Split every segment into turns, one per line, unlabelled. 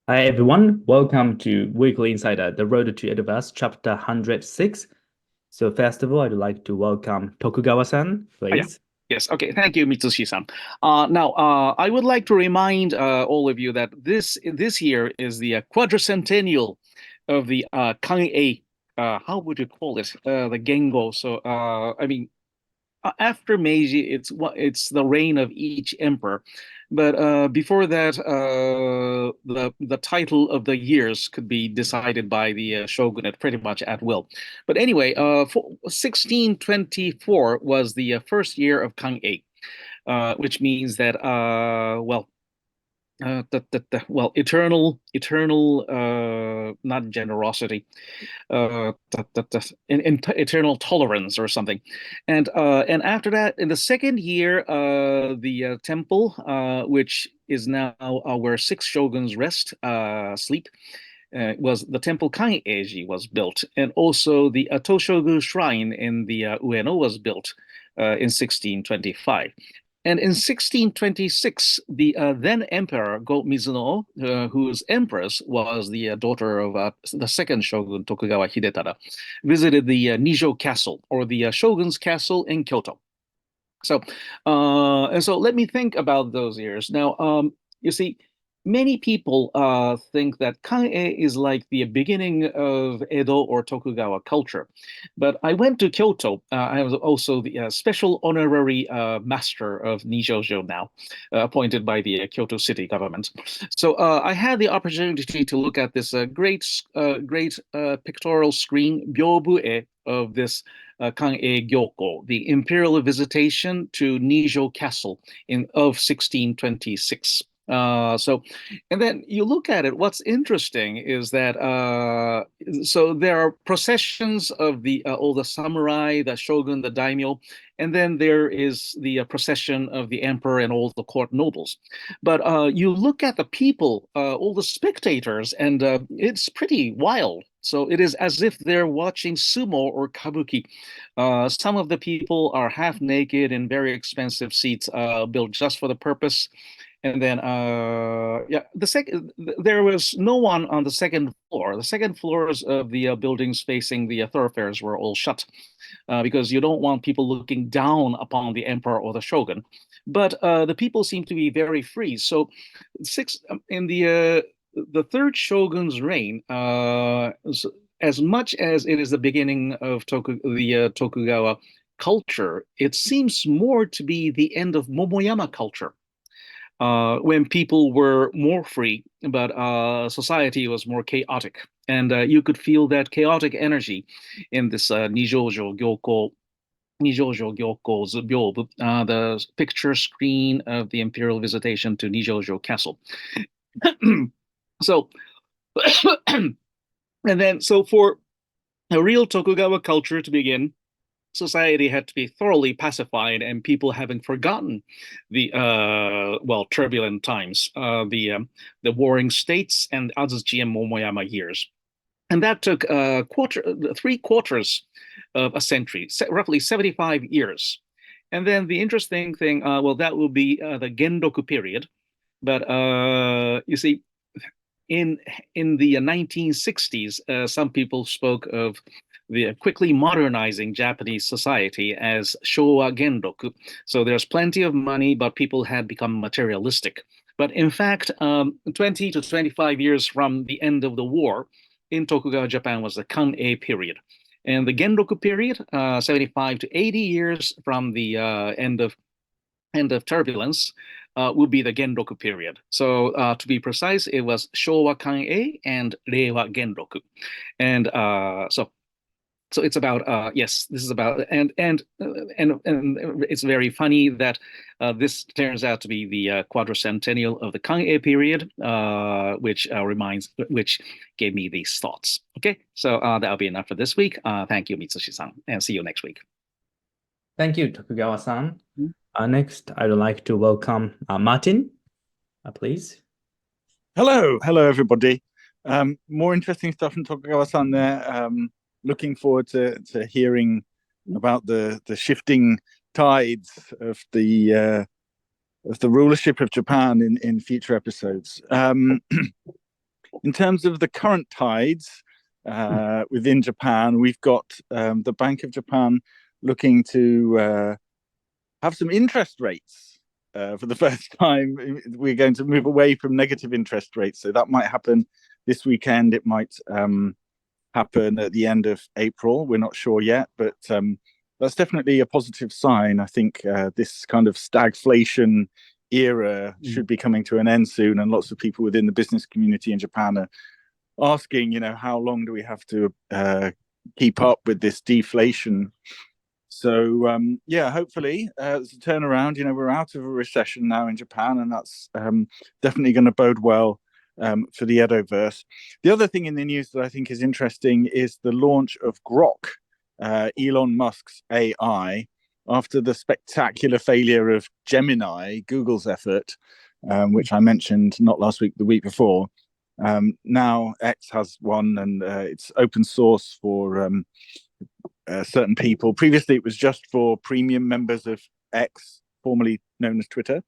Hi everyone, welcome to Weekly Insider, The Road to Edoverse, Chapter 106. So first of all, I'd like to welcome Tokugawa-san,
Yeah.
please.
Yes. Okay. Thank you, Mitsushi-san. I would like to remind all of you that this year is the quadricentennial of the Kang-e. How would you call it? The Gengo. So, after Meiji, it's the reign of each emperor, but before that, the title of the years could be decided by the shogunate pretty much at will. But anyway, 1624 was the first year of Kang-e, which means that eternal, not generosity, eternal tolerance or something. And after that, in the second year, the temple, which is now where six shoguns rest, sleep, was the temple Kangeiji was built, and also the Toshogu shrine in the Ueno was built in 1625. And in 1626, the then emperor Go-Mizuno, whose empress was the daughter of the second shogun Tokugawa Hidetada, visited the Nijo Castle, or the shogun's castle in Kyoto. So let me think about those years. Now, you see, many people think that Kang-e is like the beginning of Edo or Tokugawa culture. But I went to Kyoto. I was also the special honorary master of Nijojo now, appointed by the Kyoto city government. So I had the opportunity to look at this great pictorial screen, Byobu-e, of this Kang-e Gyoko, the imperial visitation to Nijo Castle of 1626. And then you look at it, what's interesting is that so there are processions of all the samurai, the shogun, the daimyo, and then there is the procession of the emperor and all the court nobles. But you look at the people, all the spectators, and it's pretty wild. So it is as if they're watching sumo or kabuki. Some of the people are half naked in very expensive seats built just for the purpose. And then, there was no one on the second floor. The second floors of the buildings facing the thoroughfares were all shut because you don't want people looking down upon the emperor or the shogun. But the people seem to be very free. So, in the third shogun's reign, as much as it is the beginning of the Tokugawa culture, it seems more to be the end of Momoyama culture, when people were more free, but society was more chaotic. And you could feel that chaotic energy in this Nijojo Gyoko's Byobu, the picture screen of the imperial visitation to Nijojo Castle. So, and then, so for a real Tokugawa culture to begin, society had to be thoroughly pacified and people having forgotten the turbulent times, the warring states and Azuchi and Momoyama years. And that took 3/4 of a century, roughly 75 years. And then the interesting thing, that will be the Genroku period. But you see, in the 1960s, some people spoke of the quickly modernizing Japanese society as Showa Genroku. So there's plenty of money, but people had become materialistic. But in fact, 20 to 25 years from the end of the war in Tokugawa Japan was the Kang-e period. And the Genroku period, 75 to 80 years from the end of turbulence, would be the Genroku period. So to be precise, it was Showa Kang-e and Reiwa Genroku. And so it's about yes, this is about and it's very funny that this turns out to be the quadricentennial of the Kang-e period, which gave me these thoughts. Okay, so that'll be enough for this week. Thank you, Mitsushi-san, and see you next week.
Thank you, Tokugawa-san. Next, I'd like to welcome Martin, please.
Hello, everybody. More interesting stuff from Tokugawa-san there. Looking forward to hearing about the shifting tides of the rulership of Japan in future episodes. in terms of the current tides within Japan, we've got the Bank of Japan looking to have some interest rates for the first time. We're going to move away from negative interest rates. So that might happen this weekend. It might happen at the end of April. We're not sure yet, but that's definitely a positive sign. I think this kind of stagflation era should be coming to an end soon, and lots of people within the business community in Japan are asking, how long do we have to keep up with this deflation? So hopefully it's a turnaround. We're out of a recession now in Japan, and that's definitely going to bode well for the Edoverse. The other thing in the news that I think is interesting is the launch of Grok, Elon Musk's AI, after the spectacular failure of Gemini, Google's effort, which I mentioned not last week, the week before. Now X has one, and it's open source for certain people. Previously, it was just for premium members of X, formerly known as Twitter.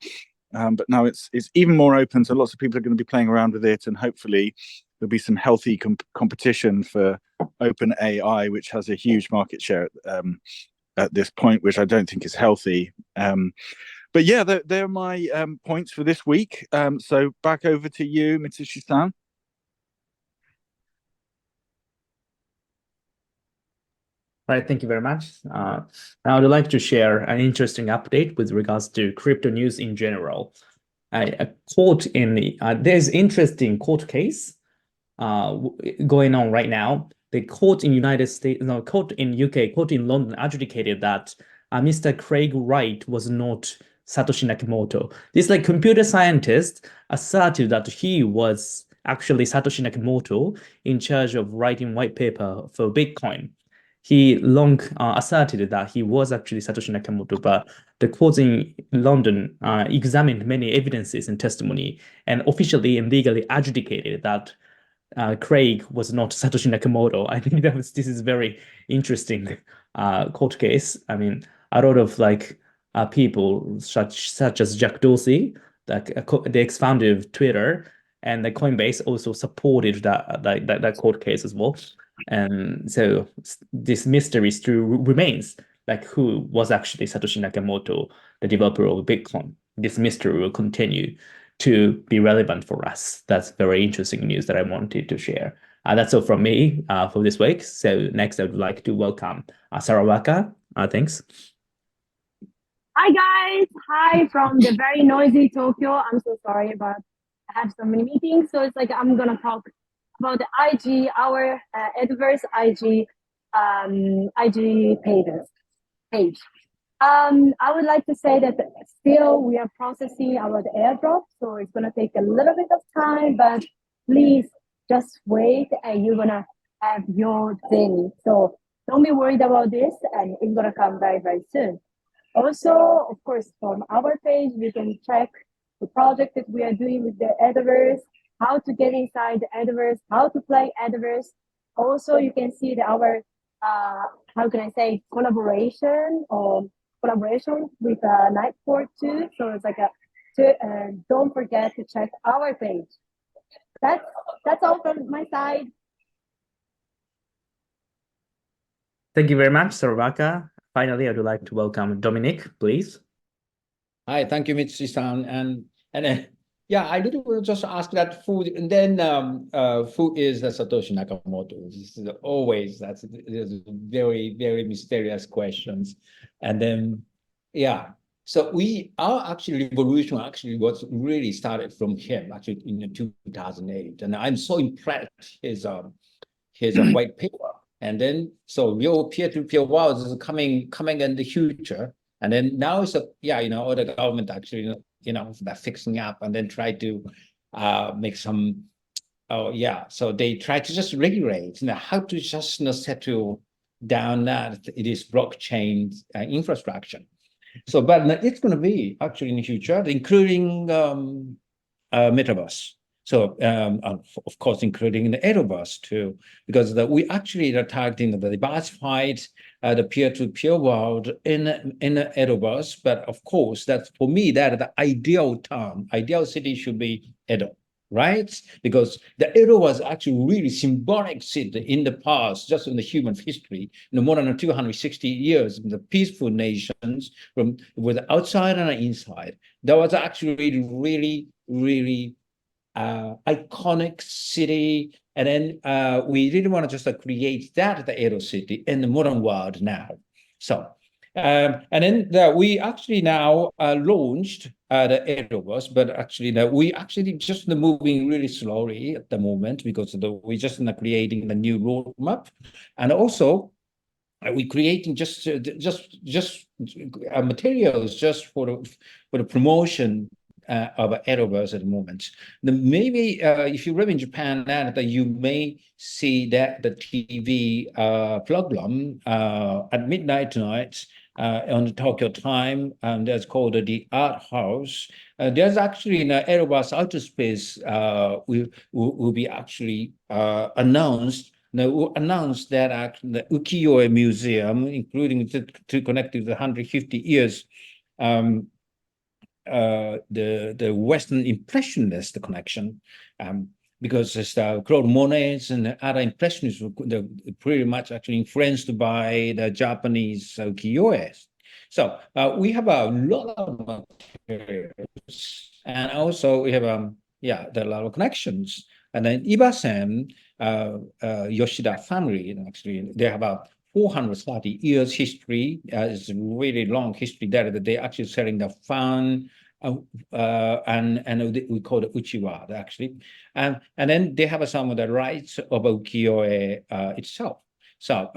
But now it's even more open, so lots of people are going to be playing around with it, and hopefully there'll be some healthy competition for OpenAI, which has a huge market share at this point, which I don't think is healthy. But yeah, they're my points for this week. So back over to you, Mitsushi-san.
All right, thank you very much. Now I would like to share an interesting update with regards to crypto news in general. A court in there's interesting court case going on right now. The court in United States, no, court in UK, court in London adjudicated that Mr. Craig Wright was not Satoshi Nakamoto. This computer scientist asserted that he was actually Satoshi Nakamoto in charge of writing white paper for Bitcoin. He long asserted that he was actually Satoshi Nakamoto, but the courts in London examined many evidences and testimony and officially and legally adjudicated that Craig was not Satoshi Nakamoto. I think this is very interesting court case. I mean, a lot of people such as Jack Dorsey, the ex-founder of Twitter, and the Coinbase also supported that court case as well. And so this mystery still remains, who was actually Satoshi Nakamoto, the developer of Bitcoin. This mystery will continue to be relevant for us. That's very interesting news that I wanted to share. That's all from me for this week. So next, I would like to welcome Sarawaka. Thanks.
Hi guys, hi from the very noisy Tokyo. I'm so sorry, but I have so many meetings. So it's I'm gonna talk about the IG, our Edoverse IG page. I would like to say that still we are processing our airdrop, so it's gonna take a little bit of time, but please just wait and you're gonna have your daily. So don't be worried about this, and it's gonna come very, very soon. Also, of course, from our page, you can check the project that we are doing with the Edoverse, how to get inside the Edoverse, how to play Edoverse. Also, you can see our, how can I say, collaboration with Nightport too. So it's don't forget to check our page. That's all from my side.
Thank you very much, Sarawaka. Finally, I would like to welcome Dominic, please.
Hi, thank you, Mitsushi-san. And yeah, I did want to just ask that who is the Satoshi Nakamoto? This is always there's very, very mysterious questions. And then yeah, so our revolution was really started from him actually in 2008, and I'm so impressed his white paper. And then, so real peer-to-peer world is coming in the future. And then now it's all the government actually, they're fixing up and then try to make some, so they try to just regulate, how to just settle down that it is blockchain infrastructure. So, but it's going to be actually in the future, including Metaverse. So, of course, including the Edoverse too, because we actually are targeting the diversified, the peer-to-peer world in the Edoverse. But of course, that's for me that the ideal city should be Edo. right? Because the Edo was actually really symbolic city in the past, just in the human history, in the more than 260 years, the peaceful nations from with outside and inside. That was actually really, really iconic city. And then we really want to just create that, the Edo city, in the modern world now. So, and then we actually now launched the Edoverse, but actually we actually just moving really slowly at the moment because we just creating the new roadmap, and also we creating just materials just for the promotion of Edoverse at the moment. Maybe if you live in Japan, that you may see that the TV program at midnight tonight on the Tokyo time, that's called the Art House. There's actually in Edoverse Outer Space will be actually announced. Now, we'll announce that the Ukiyo-e Museum, including to connect to the 150 years, the Western Impressionist connection, because it's Claude Monet's and other Impressionists were pretty much actually influenced by the Japanese ukiyo-e. So we have a lot of materials, and also we have there are a lot of connections. And then Iba-sen, Yoshida family, actually, they have a 430 years history. It's a really long history that they actually selling the fan, and we call it Uchiwa actually, and then they have some of the rights of ukiyo-e itself. So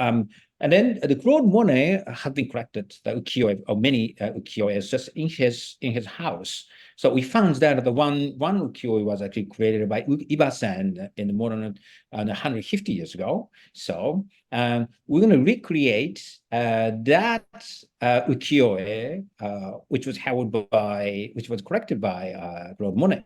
and then the Claude Monet have been collected the ukiyo-e of many ukiyo-es just in his house. So we found that the one ukiyo-e was actually created by Iba-sen in more than 150 years ago. So we're going to recreate that ukiyo-e, which was collected by Claude Monet.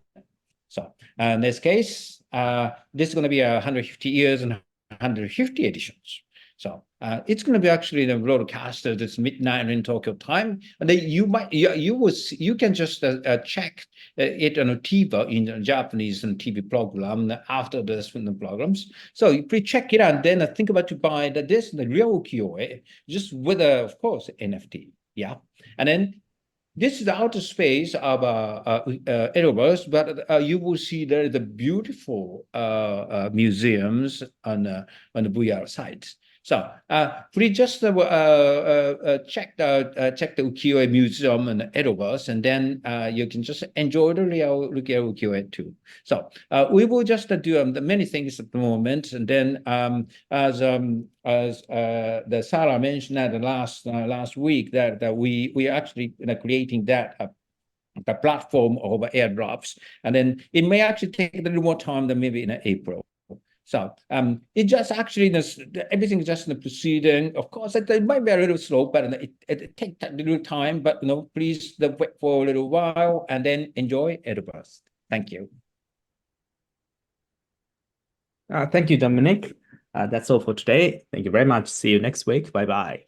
So in this case, this is going to be 150 years and 150 editions. So it's going to be actually the broadcasted this midnight in Tokyo time, and then you can just check it on a TVer in the Japanese and TV program after this from the programs. So you please check it out, and then think about to buy the real ukiyo-e, just with of course NFT, yeah, and then. This is the outer space of Edoverse, but you will see there the beautiful museums on the VR sites. So please just check the ukiyo-e museum and Edoverse, and then you can just enjoy the real ukiyo-e too. So we will just do many things at the moment, and then as the Sarah mentioned that last week that we actually creating that. The platform of airdrops, and then it may actually take a little more time than maybe in April. So it just actually everything is just proceeding. Of course, it might be a little slow, but it takes a little time. But please wait for a little while and then enjoy Edoverse. Thank you.
Thank you, Dominic. That's all for today. Thank you very much. See you next week. Bye bye.